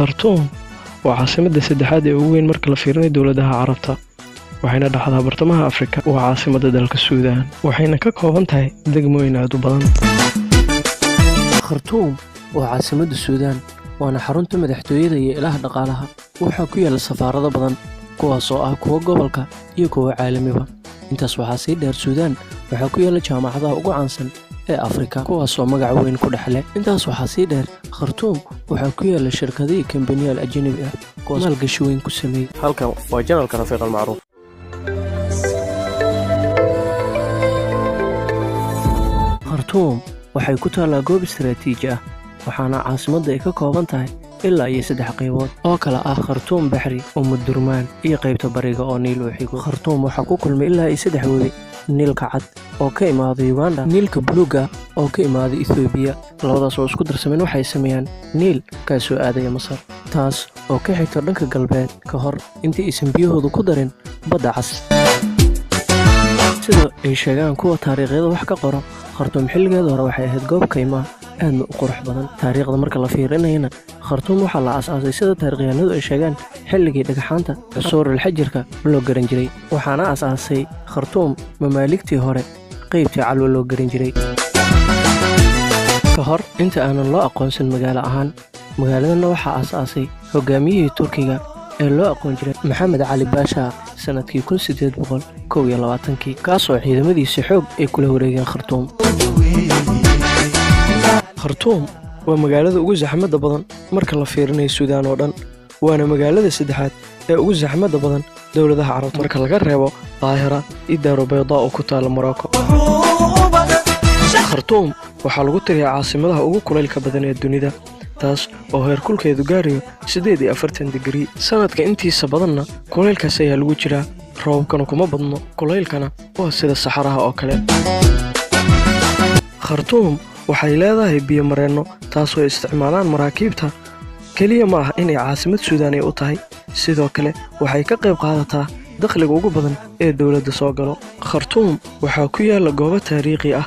Khartoum waa caasimadda saddexaad ee ugu weyn marka la fiirinayo dowladaha Carabta waxayna dhaxdaa bartamaha Afrika waa caasimadda dalka Suudaan waxayna ka kooban tahay degmooyin aad u badan. Khartoum waa caasimadda Suudaan waana xarunta madaxtooyada iyo ilaha dhaqaalaha waxaa ku yaala safaarado badan kuwaas oo ah kuwa gobolka iyo kuwa caalamiba. intaas waxaa sii dheer Suudaan waxaa ku yaala jaamacadaha ugu caansan ee Afrika kuwaas oo magac weyn ku dhaxlay. intaas waxaa sii dheer Khartoum waxaa ku yaala shirkado iyo kambaniyaal ajnabi ah kuwaas maalgashi weyn ku sameeyay. halkan waa janalka Rafiiq Al-Macruuf. Khartoum waxay ku taalaa goob istiraatiiji ah waxaana caasimadda ay ka kooban tahay ilaa iyo 3 qaybood oo kala ah Khartoum Baxri, Durmaan iyo qaybta bariga oo Niil u xigo. Khartoum waxaa ku kulmay ilaa iyo 3 webi, Niilka Cad oo ka imaada Uganda, Niilka Buluuga oo ka imaada Ethiopia. labadaas oo isku darsameen waxay sameeyaan Niil ka soo aadaya Masar, taas oo ka xigta dhanka galbeed ka hor intii aysan biyahoodu ku darin Badda Cas. sida ay sheegaan kuwa taariikhyada wax ka qoro, Khartoum xilligeeda hore waxay ahayd goob kaymaha aad u qurux badan. taariikhda marka la fiirinayna Khartoum waxaa la aasaasay sida taariikhyahanadu ay sheegaan xilligii dhagxaanta Cusuur al-Xajarka loo garan jiray waxaana aasaasay Khartoum mamaaligtii hore qaybtii Calwa loo garan jiray ka hor inta aanan loo aqoonsan magaalo ahaan. magaaladana waxaa aasaasay hogaamiyihii Turkiga ee loo aqoon jiray Maxamed Cali Baasha sanadkii 1821 kaasoo ciidamadiisa xoog ay kula wareegeen Khartoum. Khartoum waa magaalada ugu zaxmadda badan marka la fiirinayo Suudaan oo dhan waana magaalada saddexaad ee ugu zaxmadda badan dowladaha Carabta marka laga reebo Qaahira iyo Daaru Baydaa oo ku taala Morocco. Khartoum waxaa lagu tiriyaa caasimadaha ugu kulaylka badan ee dunida taas oo heerkulkeedu gaarayo 48 digrii sanadka intiisa badanna kulaylkaas ayaa lagu jiraa roobkana kuma badno kulaylkana waa sida saxaraha oo kale. Khartoum waxay leedahay biyo mareenno taasoo isticmaalaan maraakiibta kaliya ma aha inay caasimad Suudaan u tahay sidoo kale waxay ka qayb qaadataa dakhliga ugu badan ee dowladda soo galo. Khartoum waxaa ku yaala goobo taariikhi ah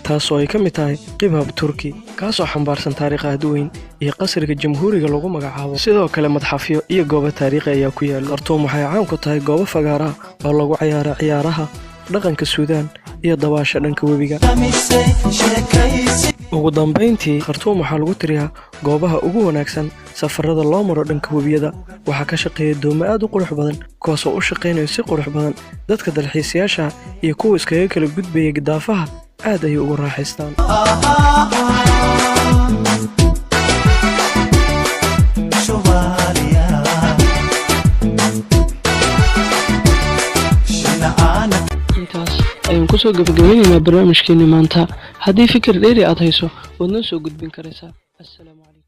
taasoo ay ka mid tahay Qibab Turki kaasoo xambaarsan taariikh aad u weyn iyo qasriga jamhuuriga lagu magacaabo. sidoo kale madxafyo iyo goobo taariikhi ayaa ku yaala. Khartoum waxay caan ku tahay goobo fagaara oo lagu ciyaaro ciyaaraha dhaqanka Suudaan iyo dabaasha dhanka webiga. ugu dambeyntii Khartoum waxaa lagu tiriyaa goobaha ugu wanaagsan safarada loo maro dhanka webiyada waxaa ka shaqeeya doomo aad u qurux badan kuwaasoo u shaqeynaya si qurux badan dadka dalxiisayaasha iyo kuwa iskaga kala gudbaya gidaafaha aad ay ugu raaxaystaan. ayaan kusoo gabagabaynaynaa barnaamijkeeni maanta. haddii fikir dheeri aad hayso waad noo soo gudbin karaysaa. assalaamu calaykum.